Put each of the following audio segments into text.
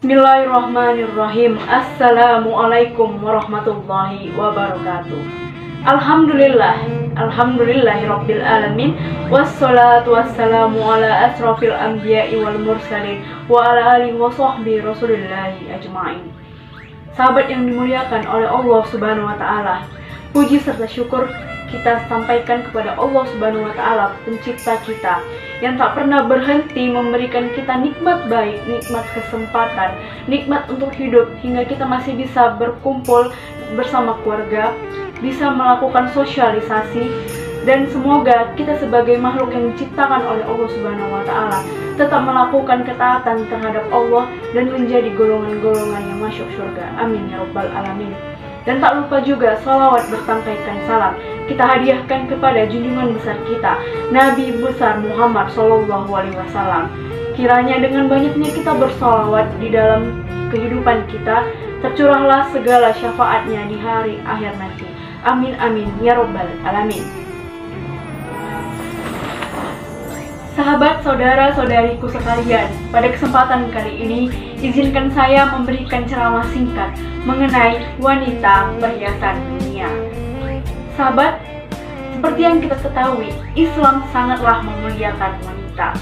Bismillahirrahmanirrahim. Assalamualaikum warahmatullahi wabarakatuh. Alhamdulillahirabbil alamin. Wassalatu wassalamu ala asrofil anbiya'i wal mursalin wa ala alihi wa sahbihi rasulillahi ajma'in. Sahabat yang dimuliakan oleh Allah Subhanahu wa taala, puji serta syukur kita sampaikan kepada Allah Subhanahu wa taala, pencipta kita, yang tak pernah berhenti memberikan kita nikmat baik, nikmat kesempatan, nikmat untuk hidup hingga kita masih bisa berkumpul bersama keluarga, bisa melakukan sosialisasi, dan semoga kita sebagai makhluk yang diciptakan oleh Allah Subhanahu wa taala tetap melakukan ketaatan terhadap Allah dan menjadi golongan-golongan yang masuk surga. Amin ya rabbal alamin. Dan tak lupa juga sholawat bersampaikan salam kita hadiahkan kepada junjungan besar kita, Nabi besar Muhammad SAW. Kiranya dengan banyaknya kita bersholawat di dalam kehidupan kita, tercurahlah segala syafaatnya di hari akhir nanti. Amin amin ya rabbal alamin. Sahabat, saudara-saudariku sekalian, pada kesempatan kali ini izinkan saya memberikan ceramah singkat mengenai wanita perhiasan dunia. Sahabat, seperti yang kita ketahui, Islam sangatlah memuliakan wanita.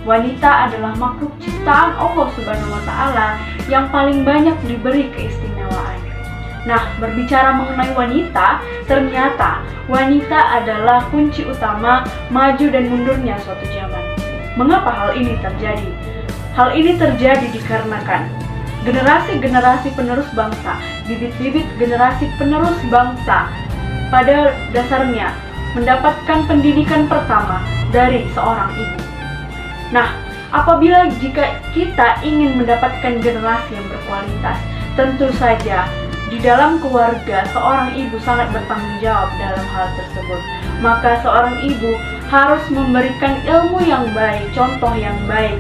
Wanita adalah makhluk ciptaan Allah Subhanahu wa taala yang paling banyak diberi keistimewaan. Nah, berbicara mengenai wanita, ternyata wanita adalah kunci utama maju dan mundurnya suatu zaman. Mengapa hal ini terjadi? Hal ini terjadi dikarenakan generasi-generasi penerus bangsa, bibit-bibit generasi penerus bangsa pada dasarnya mendapatkan pendidikan pertama dari seorang ibu. Nah, apabila jika kita ingin mendapatkan generasi yang berkualitas, tentu saja di dalam keluarga seorang ibu sangat bertanggung jawab dalam hal tersebut. Maka seorang ibu harus memberikan ilmu yang baik, contoh yang baik,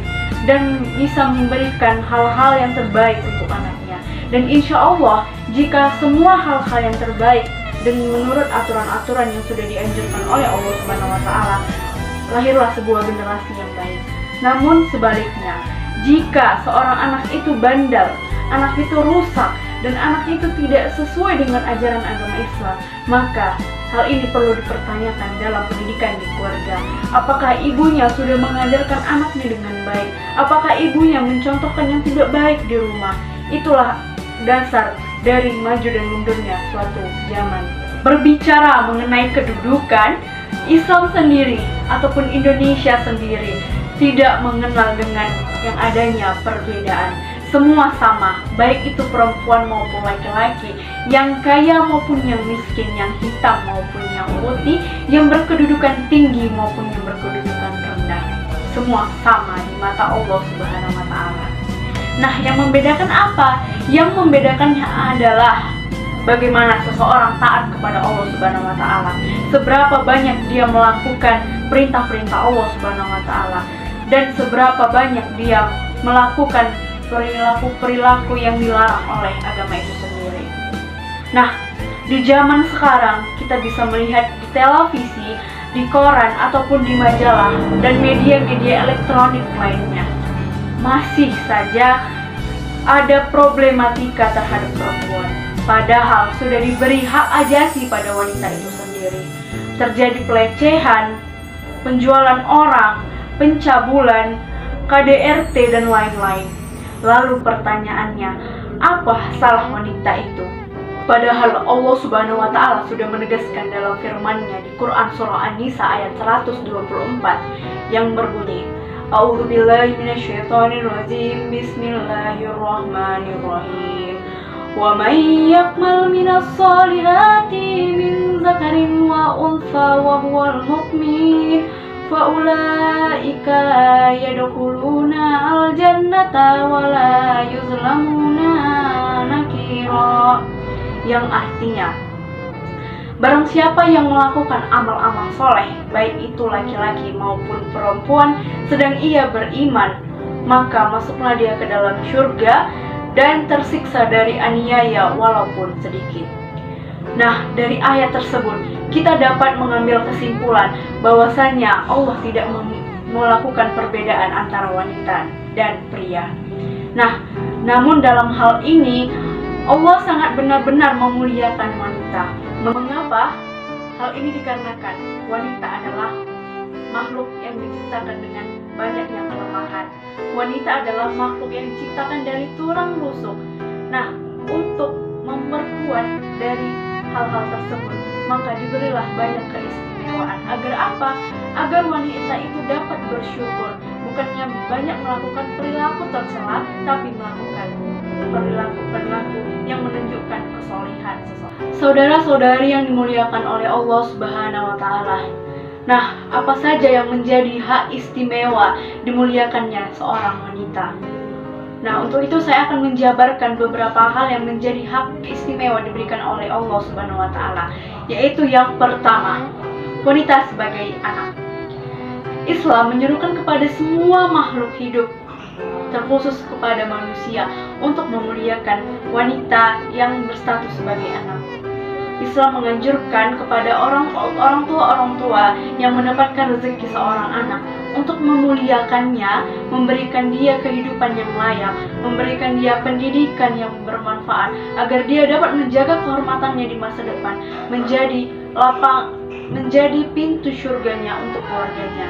dan bisa memberikan hal-hal yang terbaik untuk anaknya. Dan insya Allah, jika semua hal-hal yang terbaik dan menurut aturan-aturan yang sudah dianjurkan oleh Allah Subhanahu wa taala, lahirlah sebuah generasi yang baik. Namun sebaliknya, jika seorang anak itu bandel, anak itu rusak, dan anak itu tidak sesuai dengan ajaran agama Islam, maka hal ini perlu dipertanyakan dalam pendidikan di keluarga. Apakah ibunya sudah mengajarkan anaknya dengan baik? Apakah ibunya mencontohkan yang tidak baik di rumah? Itulah dasar dari maju dan mundurnya suatu zaman. Berbicara mengenai kedudukan, Islam sendiri ataupun Indonesia sendiri tidak mengenal dengan yang adanya perbedaan. Semua sama, baik itu perempuan maupun laki-laki, yang kaya maupun yang miskin, yang hitam maupun yang putih, yang berkedudukan tinggi maupun yang berkedudukan rendah. Semua sama di mata Allah Subhanahu wa taala. Nah, yang membedakan apa? Yang membedakannya adalah bagaimana seseorang taat kepada Allah Subhanahu wa taala, seberapa banyak dia melakukan perintah-perintah Allah Subhanahu wa taala, dan seberapa banyak dia melakukan perilaku-perilaku yang dilarang oleh agama itu sendiri. Nah, di zaman sekarang kita bisa melihat di televisi, di koran, ataupun di majalah dan media-media elektronik lainnya, masih saja ada problematika terhadap perempuan. Padahal sudah diberi hak ajasi pada wanita itu sendiri. Terjadi pelecehan, penjualan orang, pencabulan, KDRT, dan lain-lain. Lalu pertanyaannya, apa salah wanita itu? Padahal Allah Subhanahu wa taala sudah menegaskan dalam firman-Nya di Quran surah An-Nisa ayat 124 yang berbunyi, A'udzubillahi minasyaitonirrajim, Bismillahirrahmanirrahim. Wa may yakmal minas solihati min zakarin wa untha wa huwal mu'min faulaika yadkhuluna al-jannata wa la yuzlamuna nakira. Yang artinya, barang siapa yang melakukan amal-amal soleh, baik itu laki-laki maupun perempuan, sedang ia beriman, maka masuklah dia ke dalam surga dan tersiksa dari aniaya walaupun sedikit. Nah, dari ayat tersebut kita dapat mengambil kesimpulan bahwasanya Allah tidak melakukan perbedaan antara wanita dan pria. Nah, namun dalam hal ini Allah sangat benar-benar memuliakan wanita. Mengapa? Hal ini dikarenakan wanita adalah makhluk yang diciptakan dengan banyaknya kelemahan. Wanita adalah makhluk yang diciptakan dari tulang rusuk. Nah, untuk memperkuat dari hal-hal tersebut, maka diberilah banyak keistimewaan. Agar apa? Agar wanita itu dapat bersyukur. Bukannya banyak melakukan perilaku tercela, tapi melakukan perilaku yang menunjukkan kesolehan seseorang. Saudara-saudari yang dimuliakan oleh Allah Subhanahu wa Ta'ala. Nah, apa saja yang menjadi hak istimewa dimuliakannya seorang wanita? Nah, untuk itu saya akan menjabarkan beberapa hal yang menjadi hak istimewa diberikan oleh Allah Subhanahu wa Ta'ala, yaitu yang pertama, wanita sebagai anak. Islam menyerukan kepada semua makhluk hidup, terkhusus kepada manusia, untuk memuliakan wanita yang berstatus sebagai anak. Islam menganjurkan kepada orang tua yang mendapatkan rezeki seorang anak untuk memuliakannya, memberikan dia kehidupan yang layak, memberikan dia pendidikan yang bermanfaat, agar dia dapat menjaga kehormatannya di masa depan, menjadi pintu surganya untuk keluarganya.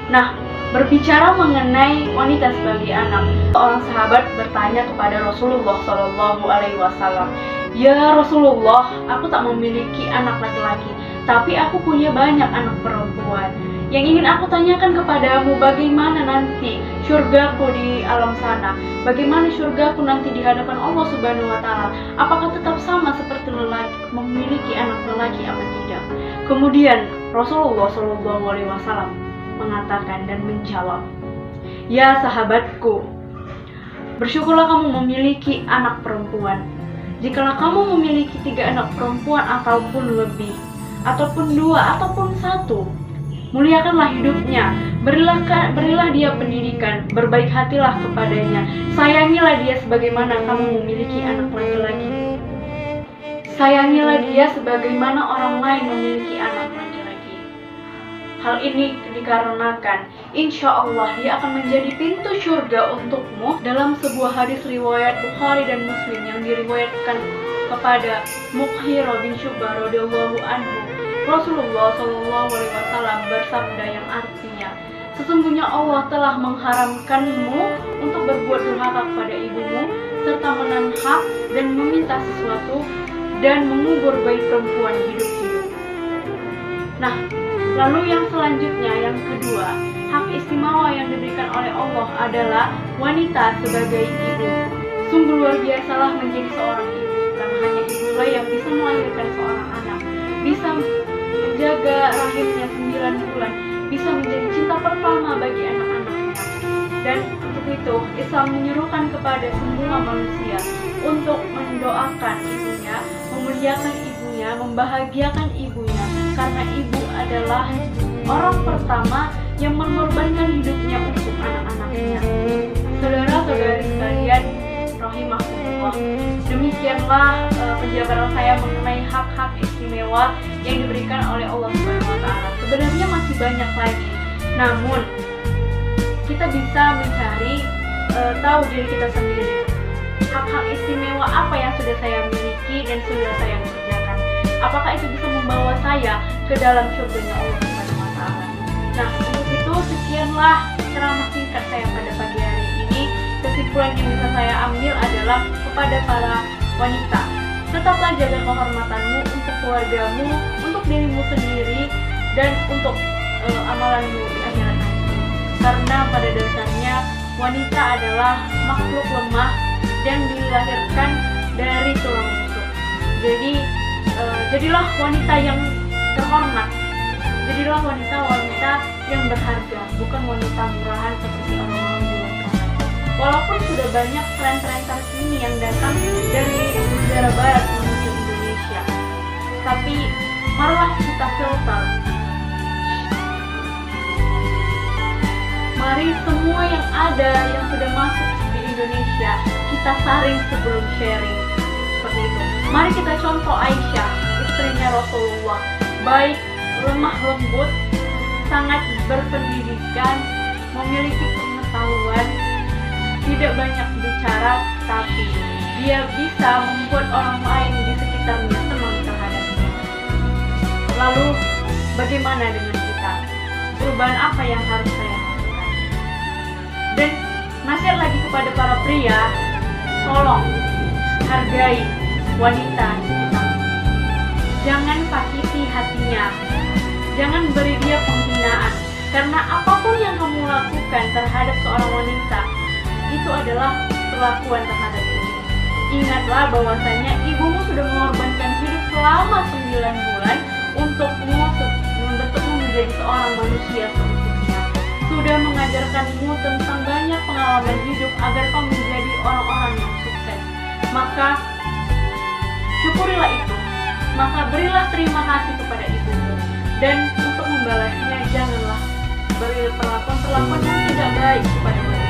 Nah, berbicara mengenai wanita sebagai anak, seorang sahabat bertanya kepada Rasulullah SAW, "Ya Rasulullah, aku tak memiliki anak laki-laki, tapi aku punya banyak anak perempuan. Yang ingin aku tanyakan kepadamu, bagaimana nanti surgaku di alam sana? Bagaimana surgaku nanti di hadapan Allah Subhanahu wa Ta'ala? Apakah tetap sama seperti lelaki, memiliki anak lelaki apa tidak?" Kemudian Rasulullah SAW mengatakan dan menjawab, "Ya sahabatku, bersyukurlah kamu memiliki anak perempuan. Jikalau kamu memiliki 3 anak perempuan ataupun lebih, ataupun 2, ataupun 1, muliakanlah hidupnya, berilah dia pendidikan, berbaik hatilah kepadanya, sayangilah dia sebagaimana kamu memiliki anak laki-laki. Sayangilah dia sebagaimana orang lain memiliki anak laki-laki. Hal ini dikarenakan insya Allah dia akan menjadi pintu surga untukmu." Dalam sebuah hadis riwayat Bukhari dan Muslim yang diriwayatkan kepada Mughirah bin Syu'bah radhiyallahu anhu, Rasulullah SAW bersabda yang artinya, "Sesungguhnya Allah telah mengharamkanmu untuk berbuat durhaka kepada ibumu, serta menahan hak dan meminta sesuatu, dan mengubur bayi perempuan hidup-hidup." Nah, lalu yang selanjutnya, yang kedua, hak istimewa yang diberikan oleh Allah adalah wanita sebagai ibu. Sungguh luar biasalah menjadi seorang ibu, karena hanya ibulah yang bisa melahirkan seorang anak, bisa menjaga rahimnya 9 bulan, bisa menjadi cinta pertama bagi anak-anaknya. Dan untuk itu, Islam menyuruhkan kepada semua manusia untuk mendoakan ibunya, memuliakan ibunya, membahagiakan ibunya, karena ibu adalah orang pertama yang mengorbankan hidupnya untuk anak-anaknya. Saudara-saudari sekalian, rahimahumullah, demikianlah penjabaran saya mengenai hak-hak istimewa yang diberikan oleh Allah Subhanahu wa Ta'ala. Sebenarnya masih banyak lagi, namun kita bisa mencari tahu diri kita sendiri. Hak-hak istimewa apa yang sudah saya miliki dan sudah saya kerjakan? Apakah itu bisa membawa saya ke dalam surganya Allah Subhanahu wa Ta'ala? Nah, untuk itu sekianlah ceramah singkat saya pada pagi hari ini. Kesimpulan yang bisa saya ambil adalah kepada para wanita, tetaplah jaga kehormatanmu untuk keluargamu, untuk dirimu sendiri, dan untuk amalanmu di akhirat nanti. Karena pada dasarnya wanita adalah makhluk lemah dan dilahirkan dari tulang rusuk. Jadi jadilah wanita yang terhormat, jadilah wanita yang berharga, bukan wanita murahan seperti orang-orang di luar sana. Walaupun sudah banyak tren-tren tersini yang datang dari negara barat menuju Indonesia, tapi marilah kita filter. Mari semua yang ada yang sudah masuk di Indonesia kita saring sebelum sharing. Seperti itu. Mari kita contoh Aisyah, istrinya Rasulullah, baik, lemah lembut, sangat berpendidikan, memiliki pengetahuan, tidak tidak banyak bicara, tapi dia bisa membuat orang lain di sekitarnya senang terhadapnya. Lalu, bagaimana dengan kita? Perubahan apa yang harus saya lakukan? Dan nasihat lagi kepada para pria, tolong hargai wanita sekitarmu. Jangan pakiti hatinya, jangan beri dia penghinaan, karena apapun yang kamu lakukan terhadap seorang wanita, itu adalah perlakuan terhadap ibu. Ingatlah bahwasanya ibumu sudah mengorbankan hidup selama 9 bulan untukmu membentukmu menjadi seorang manusia seutuhnya. Sudah mengajarkanmu tentang banyak pengalaman hidup agar kau menjadi orang-orang yang sukses. Maka syukurilah itu. Maka berilah terima kasih kepada ibumu. Dan untuk membalasnya, janganlah beri perlakuan yang tidak baik kepada wanita.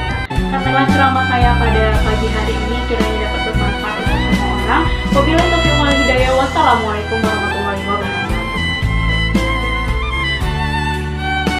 Katalah ceramah saya pada pagi hari ini kiranya dapat bermanfaat untuk semua orang. Wabillahi taufiq wal hidayah. Wassalamualaikum warahmatullahi wabarakatuh.